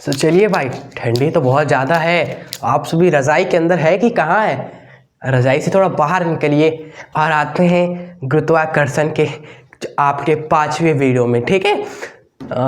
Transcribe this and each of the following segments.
तो चलिए भाई, ठंडी तो बहुत ज़्यादा है। आप सभी रज़ाई के अंदर है कि कहाँ है? रज़ाई से थोड़ा बाहर निकलिए और आते हैं गुरुत्वाकर्षण के आपके 5वें वीडियो में। ठीक है,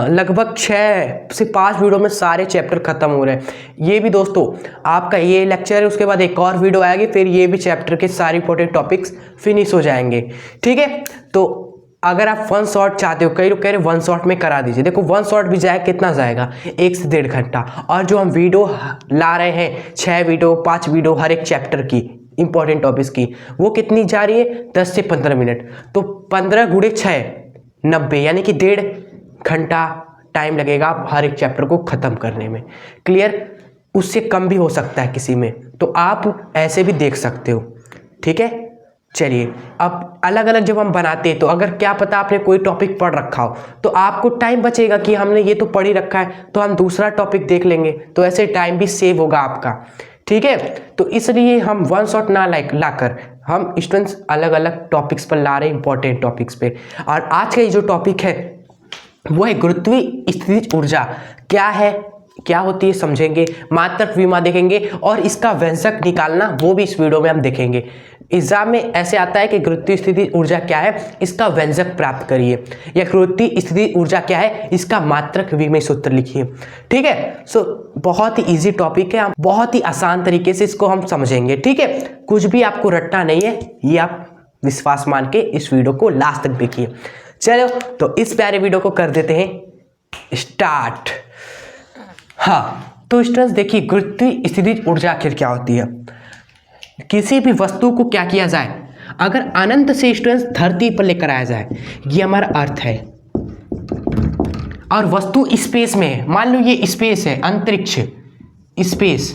लगभग 6 से 5 वीडियो में सारे चैप्टर ख़त्म हो रहे हैं। ये भी दोस्तों आपका ये लेक्चर है, उसके बाद एक और वीडियो आएगी, फिर ये भी चैप्टर के सारे इंपॉर्टेंट टॉपिक्स फिनिश हो जाएंगे। ठीक है, तो अगर आप 1 शॉट चाहते हो, कई लोग कह रहे 1 शॉट में करा दीजिए। देखो 1 शॉट भी जाए कितना जाएगा, 1 से 1.5 घंटा। और जो हम वीडियो ला रहे हैं 6 वीडियो 5 वीडियो हर एक चैप्टर की इंपॉर्टेंट टॉपिक्स की, वो कितनी जा रही है 10 से 15 मिनट। तो 15 गुणे 6 90, यानी कि 1.5 घंटा टाइम लगेगा आप हर एक चैप्टर को ख़त्म करने में। क्लियर? उससे कम भी हो सकता है किसी में, तो आप ऐसे भी देख सकते हो। ठीक है, चलिए अब अलग अलग जब हम बनाते हैं तो अगर क्या पता आपने कोई टॉपिक पढ़ रखा हो तो आपको टाइम बचेगा कि हमने ये तो पढ़ ही रखा है, तो हम दूसरा टॉपिक देख लेंगे, तो ऐसे टाइम भी सेव होगा आपका। ठीक है, तो इसलिए हम 1 शॉट ना लाकर हम स्टूडेंट्स अलग अलग टॉपिक्स पर ला रहे हैं, इंपॉर्टेंट टॉपिक्स पे। और आज का ये जो टॉपिक है वो है गुरुत्वीय स्थितिज ऊर्जा। क्या है, क्या होती है समझेंगे, मात्रक विमा देखेंगे और इसका व्यंजक निकालना वो भी इस वीडियो में हम देखेंगे। एग्जाम में ऐसे आता है कि गुरुत्वीय स्थितिज ऊर्जा क्या है, इसका व्यंजक प्राप्त करिए, या गुरुत्वीय स्थितिज ऊर्जा क्या है, इसका मात्रक विमेय सूत्र लिखिए। ठीक है, सो बहुत ही इजी टॉपिक है, बहुत ही आसान तरीके से इसको हम समझेंगे। ठीक है, कुछ भी आपको रटना नहीं है, ये आप विश्वास मान के इस वीडियो को लास्ट तक देखिए। चलो तो इस प्यारे वीडियो को कर देते हैं स्टार्ट। हाँ तो स्टूडेंट्स देखिए, गुरुत्वीय स्थितिज ऊर्जा आखिर क्या होती है। किसी भी वस्तु को क्या किया जाए, अगर अनंत से स्टूडेंट्स धरती पर लेकर आया जाए, ये हमारा अर्थ है, और वस्तु स्पेस में है। मान लो ये स्पेस है, अंतरिक्ष, स्पेस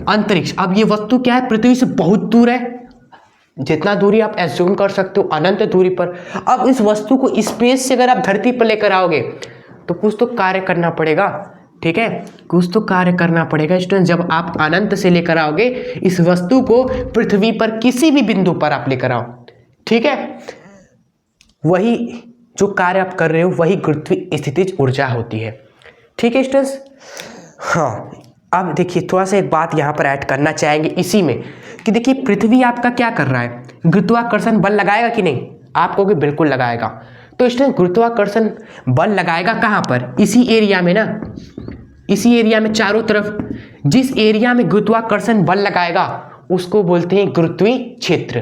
अंतरिक्ष। अब ये वस्तु क्या है, पृथ्वी से बहुत दूर है, जितना दूरी आप एज्यूम कर सकते हो, अनंत दूरी पर। अब इस वस्तु को स्पेस से अगर आप धरती पर लेकर आओगे तो कुछ तो कार्य करना पड़ेगा। ठीक है, कुछ तो कार्य करना पड़ेगा स्टूडेंट। जब आप अनंत से लेकर आओगे इस वस्तु को पृथ्वी पर किसी भी बिंदु पर आप लेकर आओ, ठीक है, वही जो कार्य आप कर रहे हो वही गुरुत्वीय स्थितिज ऊर्जा होती है। ठीक है स्टूडेंट्स। हाँ अब देखिए, थोड़ा सा एक बात यहाँ पर ऐड करना चाहेंगे इसी में कि देखिए पृथ्वी आपका क्या कर रहा है, गुरुत्वाकर्षण बल लगाएगा कि नहीं? आप कहोगे बिल्कुल लगाएगा। तो स्टूडेंट गुरुत्वाकर्षण बल लगाएगा कहाँ पर? इसी एरिया में ना, इसी एरिया में चारों तरफ। जिस एरिया में गुरुत्वाकर्षण बल लगाएगा उसको बोलते हैं गुरुत्वीय क्षेत्र।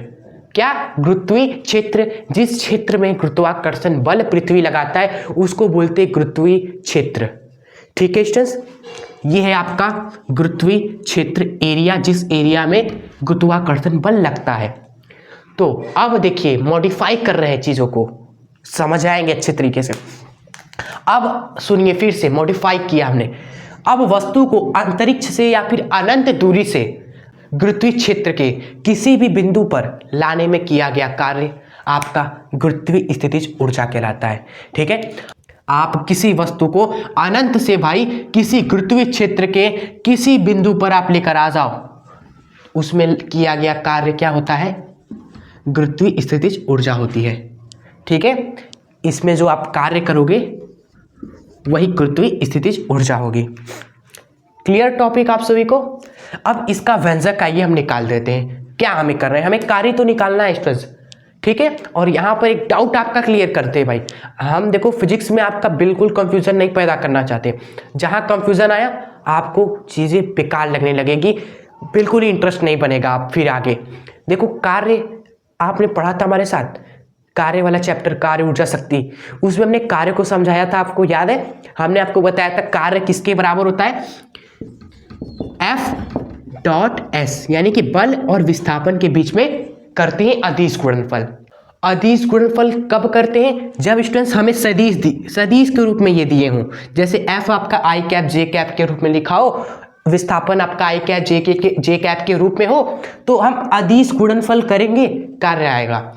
क्या? गुरुत्वीय क्षेत्र। जिस क्षेत्र में गुरुत्वाकर्षण बल पृथ्वी लगाता है उसको बोलते हैं गुरुत्वीय क्षेत्र। ठीक है स्टूडेंट्स, ये है आपका गुरुत्वीय क्षेत्र एरिया, जिस एरिया में गुरुत्वाकर्षण बल लगता है। तो अब देखिए मॉडिफाई कर रहे हैं चीज़ों को, समझ आएंगे अच्छे तरीके से। अब सुनिए, फिर से मॉडिफाई किया हमने। अब वस्तु को अंतरिक्ष से या फिर अनंत दूरी से गुरुत्वीय क्षेत्र के किसी भी बिंदु पर लाने में किया गया कार्य आपका गुरुत्वीय स्थितिज ऊर्जा कहलाता है। ठीक है, आप किसी वस्तु को अनंत से भाई किसी गुरुत्वीय क्षेत्र के किसी बिंदु पर आप लेकर आ जाओ, उसमें किया गया कार्य क्या होता है? गुरुत्वीय स्थितिज ऊर्जा होती है। ठीक है, इसमें जो आप कार्य करोगे वही गुरुत्वीय स्थितिज ऊर्जा होगी। क्लियर टॉपिक आप सभी को? अब इसका व्यंजक आइए हम निकाल देते हैं। क्या हमें कर रहे हैं, हमें कार्य तो निकालना है स्टूडेंट्स। ठीक है, और यहाँ पर एक डाउट आपका क्लियर करते हैं भाई। हम देखो फिजिक्स में आपका बिल्कुल कंफ्यूजन नहीं पैदा करना चाहते। जहाँ कंफ्यूजन आया आपको चीज़ें बेकार लगने लगेगी, बिल्कुल ही इंटरेस्ट नहीं बनेगा आप फिर आगे। देखो कार्य आपने पढ़ा था हमारे साथ, कार्य वाला चैप्टर, कार्य ऊर्जा शक्ति, उसमें हमने कार्य को समझाया था, आपको याद है? हमने आपको बताया था कार्य किसके बराबर होता है? F.S, यानी कि बल और विस्थापन के बीच में करते हैं अदिश गुणनफल। अदिश गुणनफल कब करते हैं? जब स्टूडेंट्स हमें सदिश के रूप में ये दिए हों, जैसे F आपका I कैप J कैप के रूप में लिखा हो, विस्थापन आपका I कैप J कैप के रूप में हो, तो हम अदिश गुणनफल करेंगे, कार्य आएगा।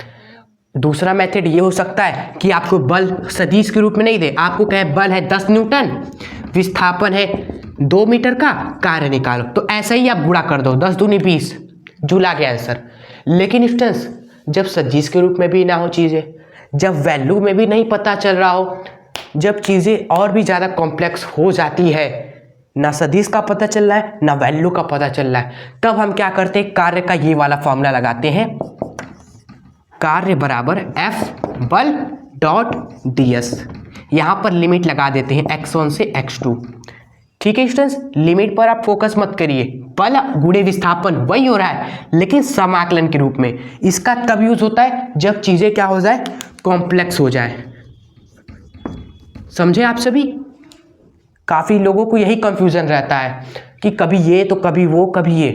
दूसरा मेथड ये हो सकता है कि आपको बल सदिश के रूप में नहीं दे, आपको कहे बल है 10 न्यूटन, विस्थापन है 2 मीटर का, कार्य निकालो, तो ऐसा ही आप गुणा कर दो, 10 दूनी 20, जुला गया आंसर। लेकिन स्टूडेंट्स जब सदिश के रूप में भी ना हो चीज़ें, जब वैल्यू में भी नहीं पता चल रहा हो, जब चीज़ें और भी ज़्यादा कॉम्प्लेक्स हो जाती है ना सदिश का पता चल रहा है ना वैल्यू का पता चल रहा है। तब हम क्या करते हैं, कार्य का ये वाला फॉर्मूला लगाते हैं, कार्य बराबर एफ बल डॉट डी एस। यहाँ पर लिमिट लगा देते हैं x1 से x2। ठीक है स्टूडेंट्स, लिमिट पर आप फोकस मत करिए, बल गुणे विस्थापन वही हो रहा है लेकिन समाकलन के रूप में। इसका तब यूज होता है जब चीजें क्या हो जाए, कॉम्प्लेक्स हो जाए। समझे आप सभी? काफी लोगों को यही कंफ्यूजन रहता है कि कभी ये तो कभी वो कभी ये,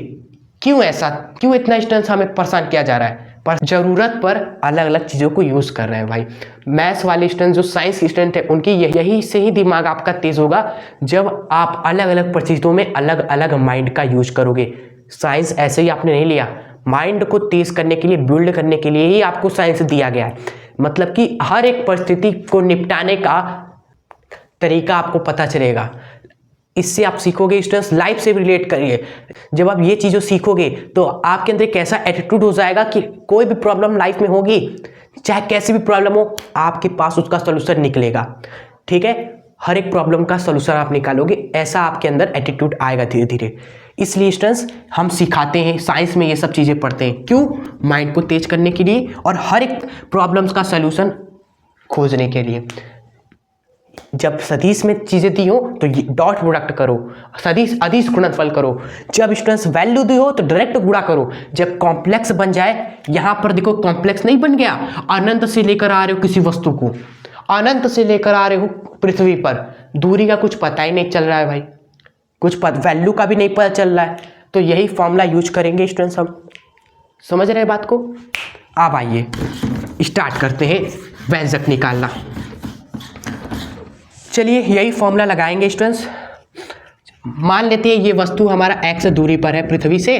क्यों ऐसा, क्यों इतना स्टूडेंट्स हमें परेशान किया जा रहा है? पर जरूरत पर अलग अलग चीज़ों को यूज़ कर रहे हैं भाई। मैथ्स वाले स्टूडेंट जो साइंस स्टूडेंट है उनकी यही से ही दिमाग आपका तेज होगा जब आप अलग अलग परिस्थितियों में अलग अलग माइंड का यूज करोगे। साइंस ऐसे ही आपने नहीं लिया, माइंड को तेज करने के लिए, बिल्ड करने के लिए ही आपको साइंस दिया गया है। मतलब कि हर एक परिस्थिति को निपटाने का तरीका आपको पता चलेगा। इससे आप सीखोगे स्टूडेंट्स, लाइफ से भी रिलेट करिए। जब आप ये चीज़ें सीखोगे तो आपके अंदर एक ऐसा एटीट्यूड हो जाएगा कि कोई भी प्रॉब्लम लाइफ में होगी, चाहे कैसी भी प्रॉब्लम हो, आपके पास उसका सोल्यूशन निकलेगा। ठीक है, हर एक प्रॉब्लम का सोल्यूशन आप निकालोगे, ऐसा आपके अंदर एटीट्यूड आएगा धीरे धीरे। इसलिए स्टूडेंट्स हम सिखाते हैं, साइंस में ये सब चीज़ें पढ़ते हैं, क्यों? माइंड को तेज करने के लिए और हर एक प्रॉब्लम्स का सोल्यूशन खोजने के लिए। जब सदिश में चीजें दी हो तो डॉट प्रोडक्ट करो, सदिश अदिश गुणनफल करो। जब स्टूडेंट्स वैल्यू दी हो तो डायरेक्ट गुणा करो। जब कॉम्प्लेक्स बन जाए, यहां पर देखो कॉम्प्लेक्स नहीं बन गया, अनंत से लेकर आ रहे हो किसी वस्तु को, अनंत से लेकर आ रहे हो पृथ्वी पर, दूरी का कुछ पता ही नहीं चल रहा है भाई, कुछ वैल्यू का भी नहीं पता चल रहा है। तो यही फॉर्मूला यूज करेंगे स्टूडेंट्स हम। समझ रहे बात को? अब आइए स्टार्ट करते हैं व्यंजक निकालना। चलिए यही फॉर्मूला लगाएंगे स्टूडेंट्स। मान लेते हैं ये वस्तु हमारा x दूरी पर है पृथ्वी से,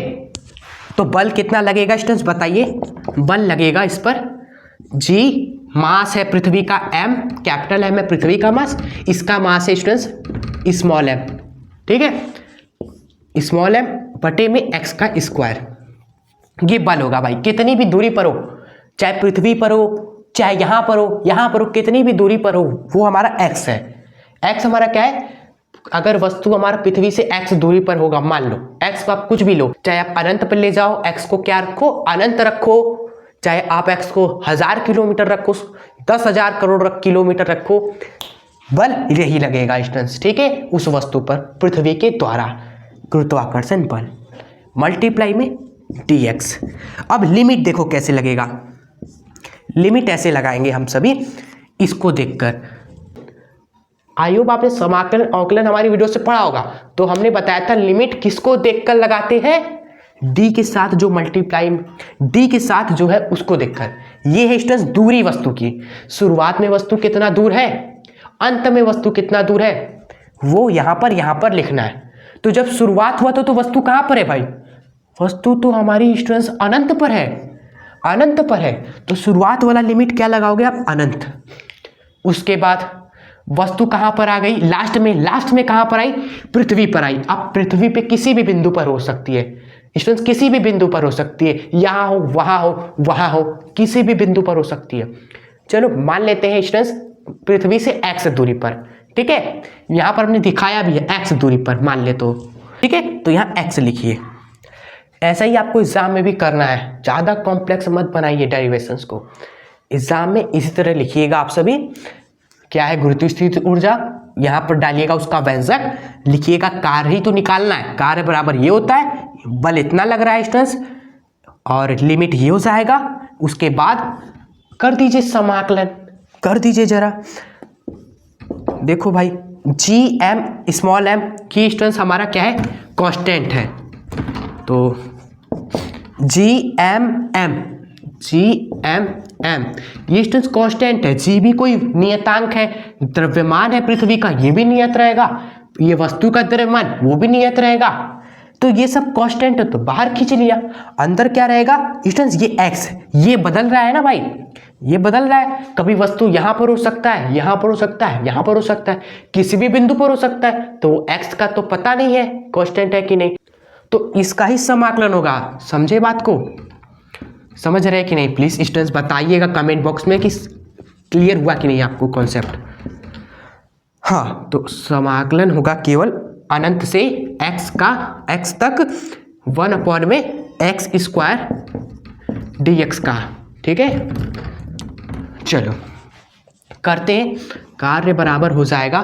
तो बल कितना लगेगा स्टूडेंट्स बताइए? बल लगेगा इस पर g, मास है पृथ्वी का m, कैपिटल M है पृथ्वी का मास, इसका मास है स्टूडेंट्स स्मॉल m। ठीक है, स्मॉल m बटे में x का स्क्वायर, ये बल होगा भाई। कितनी भी दूरी पर हो, चाहे पृथ्वी पर हो चाहे यहां पर हो, यहां पर हो, कितनी भी दूरी पर हो, वो हमारा x है। x हमारा क्या है? अगर वस्तु हमारा पृथ्वी से x दूरी पर होगा, मान लो x को आप कुछ भी लो, चाहे आप अनंत पर ले जाओ, x को क्या रखो? अनंत रखो, चाहे आप x को 1000 किलोमीटर रखो, 10,000 करोड़ किलोमीटर रखो, बल यही लगेगा स्टूडेंट्स। ठीक है, उस वस्तु पर पृथ्वी के द्वारा गुरुत्वाकर्षण बल मल्टीप्लाई में dx। अब लिमिट देखो कैसे लगेगा, लिमिट ऐसे लगाएंगे हम सभी इसको देखकर। आई होप आपने समाकलन अवकलन हमारी वीडियो से पढ़ा होगा, तो हमने बताया था लिमिट किसको देखकर लगाते हैं? d के साथ जो मल्टीप्लाई, d के साथ जो है उसको देखकर। ये है स्टूडेंट्स दूरी वस्तु की। शुरुआत में वस्तु कितना दूर है, अंत में वस्तु कितना दूर है, वो यहाँ पर लिखना है। तो जब शुरुआत हुआ तो वस्तु कहाँ पर है भाई? वस्तु तो हमारी स्टूडेंट्स अनंत पर है, अनंत पर है। तो शुरुआत वाला लिमिट क्या लगाओगे आप? अनंत। उसके बाद वस्तु कहां पर आ गई? लास्ट में कहां पर आई? पृथ्वी पर आई। अब पृथ्वी पे किसी भी बिंदु पर हो सकती है स्टूडेंट्स, किसी भी बिंदु पर हो सकती है, यहां हो, वहां हो, किसी भी बिंदु पर हो सकती है। चलो मान लेते हैं स्टूडेंट्स पृथ्वी से x दूरी पर। ठीक है, यहां पर हमने दिखाया भी है x दूरी पर, मान ले तो। ठीक है, तो यहां x लिखिए। ऐसा ही आपको एग्जाम में भी करना है, ज़्यादा कॉम्प्लेक्स मत बनाइए डेरिवेशंस को। एग्जाम में इसी तरह लिखिएगा आप सभी। क्या है? गुरुत्वाकर्षण ऊर्जा, यहाँ पर डालिएगा उसका व्यंजक, लिखिएगा कार्य ही तो निकालना है। कार्य बराबर ये होता है, बल इतना लग रहा है स्टूडेंट्स, और लिमिट ये हो जाएगा। उसके बाद कर दीजिए समाकलन, कर दीजिए जरा। देखो भाई जी एम स्मॉल m की स्टूडेंट्स हमारा क्या है? कांस्टेंट है। तो जी एम ये स्टूडेंट्स कांस्टेंट है। जी भी कोई नियतांक है, द्रव्यमान है पृथ्वी का, ये भी नियत रहेगा, ये वस्तु का द्रव्यमान वो भी नियत रहेगा। तो ये सब कांस्टेंट है, तो बाहर खींच लिया। अंदर क्या रहेगा स्टूडेंट्स? ये x, ये बदल रहा है ना भाई, ये बदल रहा है। कभी वस्तु यहां पर हो सकता है, यहां पर हो सकता है, यहां पर हो सकता है, किसी भी बिंदु पर हो सकता है। तो x का तो पता नहीं है कांस्टेंट है कि नहीं, तो इसका ही समाकलन होगा। समझे बात को? समझ रहे कि नहीं? प्लीज स्टूडेंट्स बताइएगा कमेंट बॉक्स में कि क्लियर हुआ कि नहीं आपको कॉन्सेप्ट। हाँ, तो समाकलन होगा केवल अनंत से x तक 1 में एक्स स्क्वायर dx का। ठीक है, चलो करते हैं। कार्य बराबर हो जाएगा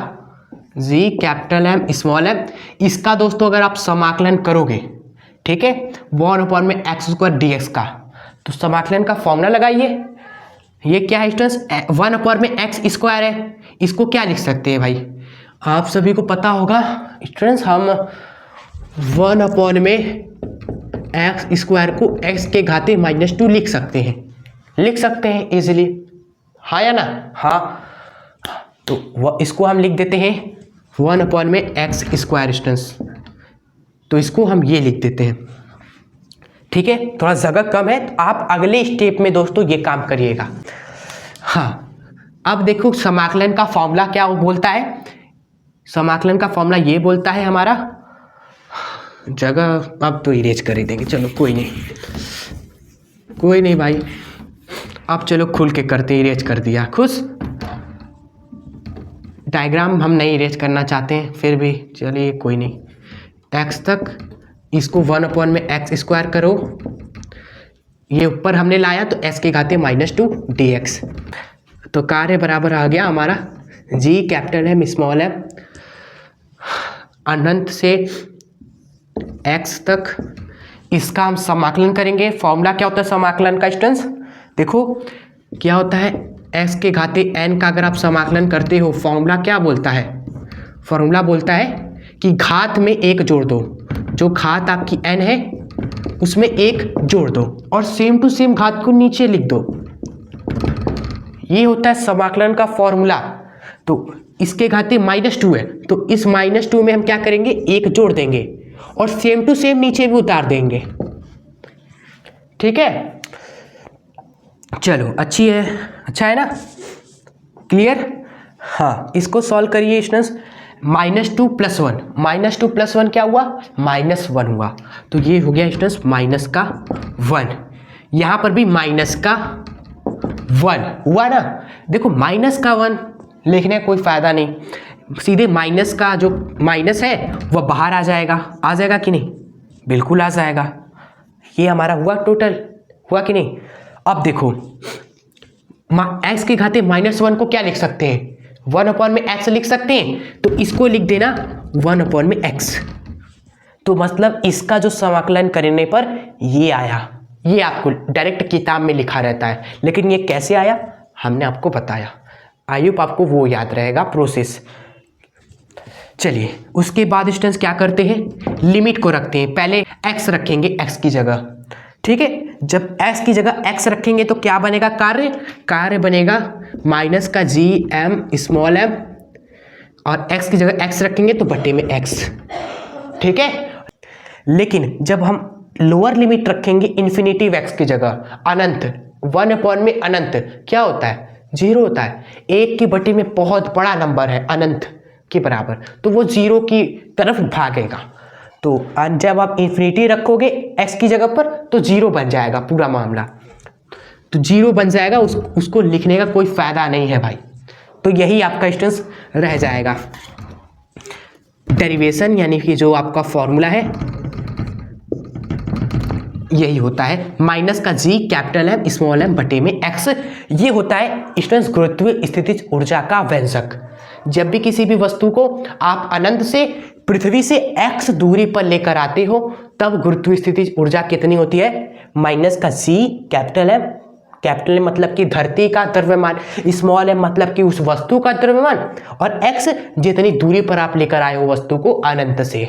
g capital M small m। इसका दोस्तों अगर आप समाकलन करोगे, ठीक है, 1 में एक्स स्क्वायर dx का, तो समाकलन का फॉर्मूला लगाइए। ये क्या है स्टूडेंट्स, 1 में एक्स स्क्वायर है, इसको क्या लिख सकते हैं भाई, आप सभी को पता होगा स्टूडेंट्स, हम 1 में एक्स स्क्वायर को x के घाते -2 लिख सकते हैं इजीली, हाँ या ना, हाँ। तो इसको हम लिख देते हैं 1 में एक्स स्क्वायर स्टूडेंट्स, तो इसको हम ये लिख देते हैं। ठीक है, थोड़ा जगह कम है, तो आप अगले स्टेप में दोस्तों ये काम करिएगा। हाँ, अब देखो समाकलन का फॉर्मूला क्या बोलता है। समाकलन का फॉर्मूला ये बोलता है हमारा, जगह अब तो इरेज कर ही देंगे, चलो कोई नहीं भाई, अब चलो खुल के करते, इरेज कर दिया, खुश। डायग्राम हम नहीं इरेज करना चाहते हैं, फिर भी चलिए कोई नहीं। एक्स तक इसको 1 में एक्स स्क्वायर करो, ये ऊपर हमने लाया तो एक्स के घाते -2 dx। तो कार्य बराबर आ गया हमारा g capital M small m अनंत से x तक, इसका हम समाकलन करेंगे। फॉर्मूला क्या होता है समाकलन का स्टूडेंट्स, देखो क्या होता है, x के घाते n का अगर आप समाकलन करते हो, फॉर्मूला क्या बोलता है, फॉर्मूला बोलता है कि घात में 1 जोड़ दो, जो घात आपकी n है उसमें 1 जोड़ दो और सेम टू सेम घात को नीचे लिख दो। ये होता है समाकलन का फॉर्मूला। तो इसके घाते -2 है, तो इस -2 में हम क्या करेंगे, 1 जोड़ देंगे और सेम टू सेम नीचे भी उतार देंगे। ठीक है, चलो अच्छा है ना, क्लियर। हाँ, इसको सॉल्व करिए स्टूडेंट्स। -2 + 1, -2 + 1 क्या हुआ, -1 हुआ, तो ये हो गया स्टूडेंट्स -1। यहाँ पर भी -1 हुआ ना। देखो -1 लिखने का कोई फ़ायदा नहीं, सीधे माइनस का जो माइनस है वह बाहर आ जाएगा कि नहीं, बिल्कुल आ जाएगा। ये हमारा हुआ टोटल, हुआ कि नहीं। अब देखो x के घाते -1 को क्या लिख सकते हैं, 1 में x लिख सकते हैं, तो इसको लिख देना 1 में x। तो मतलब इसका जो समाकलन करने पर ये आया, ये आपको डायरेक्ट किताब में लिखा रहता है, लेकिन ये कैसे आया हमने आपको बताया। आई होप आपको वो याद रहेगा प्रोसेस। चलिए उसके बाद स्टूडेंट्स क्या करते हैं, लिमिट को रखते हैं। पहले x रखेंगे x की जगह, ठीक है। जब x की जगह x रखेंगे तो क्या बनेगा, कार्य बनेगा माइनस का g स्मॉल m, और x की जगह x रखेंगे तो बटे में x, ठीक है। लेकिन जब हम लोअर लिमिट रखेंगे इन्फिनिटिव x की जगह, अनंत 1 में अनंत क्या होता है, 0 होता है। 1 की बटे में बहुत बड़ा नंबर है अनंत के बराबर, तो वो 0 की तरफ भागेगा। तो जब आप इन्फिनिटी रखोगे x की जगह पर तो 0 बन जाएगा पूरा मामला, तो 0 बन जाएगा, उसको लिखने का कोई फायदा नहीं है भाई। तो यही आपका स्टेंस रह जाएगा। डेरिवेशन यानी कि जो आपका फॉर्मूला है यही होता है, माइनस का g capital M small m बटे में x। ये होता है स्टूडेंट्स गुरुत्वीय स्थितिज ऊर्जा का व्यंजक। जब भी किसी भी वस्तु को आप अनंत से पृथ्वी से x दूरी पर लेकर आते हो तब गुरुत्वीय स्थितिज ऊर्जा कितनी होती है, माइनस का g capital M, capital M मतलब कि धरती का द्रव्यमान, स्मॉल m मतलब कि उस वस्तु का द्रव्यमान, और x जितनी दूरी पर आप लेकर आए हो वस्तु को अनंत से,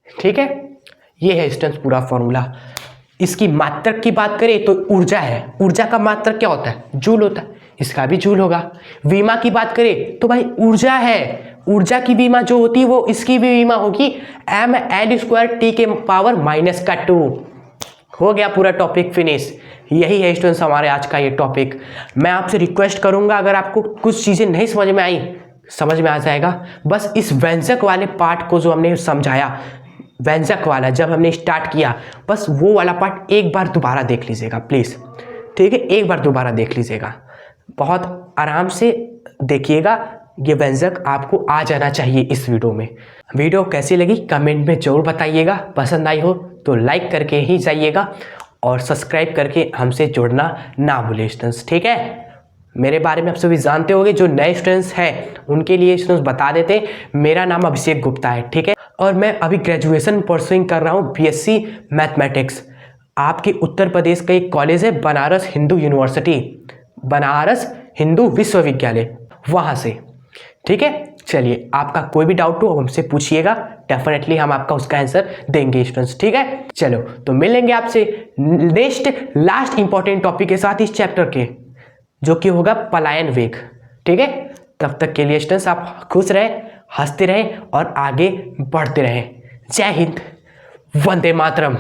ठीक है। ये है स्टूडेंट्स पूरा फॉर्मूला। इसकी मात्रक की बात करें तो ऊर्जा है, ऊर्जा का मात्रक क्या होता है, जूल होता है, इसका भी जूल होगा। विमा की बात करें तो भाई ऊर्जा है, ऊर्जा की विमा जो होती है वो इसकी भी विमा होगी mL² T के पावर -2। हो गया पूरा टॉपिक फिनिश। यही है स्टूडेंट्स हमारे आज का ये टॉपिक। मैं आपसे रिक्वेस्ट करूंगा अगर आपको कुछ चीज़ें नहीं समझ में आई, समझ में आ जाएगा, बस इस व्यंजक वाले पार्ट को जो हमने समझाया, व्यंजक वाला जब हमने स्टार्ट किया, बस वो वाला पार्ट एक बार दोबारा देख लीजिएगा प्लीज़, ठीक है। एक बार दोबारा देख लीजिएगा, बहुत आराम से देखिएगा, ये व्यंजक आपको आ जाना चाहिए इस वीडियो में। वीडियो कैसी लगी कमेंट में ज़रूर बताइएगा, पसंद आई हो तो लाइक करके ही जाइएगा और सब्सक्राइब करके हमसे जुड़ना ना भूलें स्टूडेंट्स, ठीक है। मेरे बारे में आप सभी जानते होंगे, जो नए स्टूडेंट्स हैं उनके लिए स्टूडेंट्स बता देते, मेरा नाम अभिषेक गुप्ता है, ठीक है। और मैं अभी ग्रेजुएशन परसुइंग कर रहा हूँ BSc मैथमेटिक्स। आपके उत्तर प्रदेश का एक कॉलेज है बनारस हिंदू यूनिवर्सिटी, बनारस हिंदू विश्वविद्यालय, वहाँ से, ठीक है। चलिए, आपका कोई भी डाउट हो हमसे पूछिएगा, डेफिनेटली हम आपका उसका आंसर देंगे स्टूडेंट्स, ठीक है। चलो तो मिलेंगे आपसे नेक्स्ट लास्ट इंपॉर्टेंट टॉपिक के साथ इस चैप्टर के, जो कि होगा पलायन वेग, ठीक है। तब तक के लिए स्टूडेंट्स आप खुश रहें, हंसते रहें और आगे बढ़ते रहें। जय हिंद, वंदे मातरम।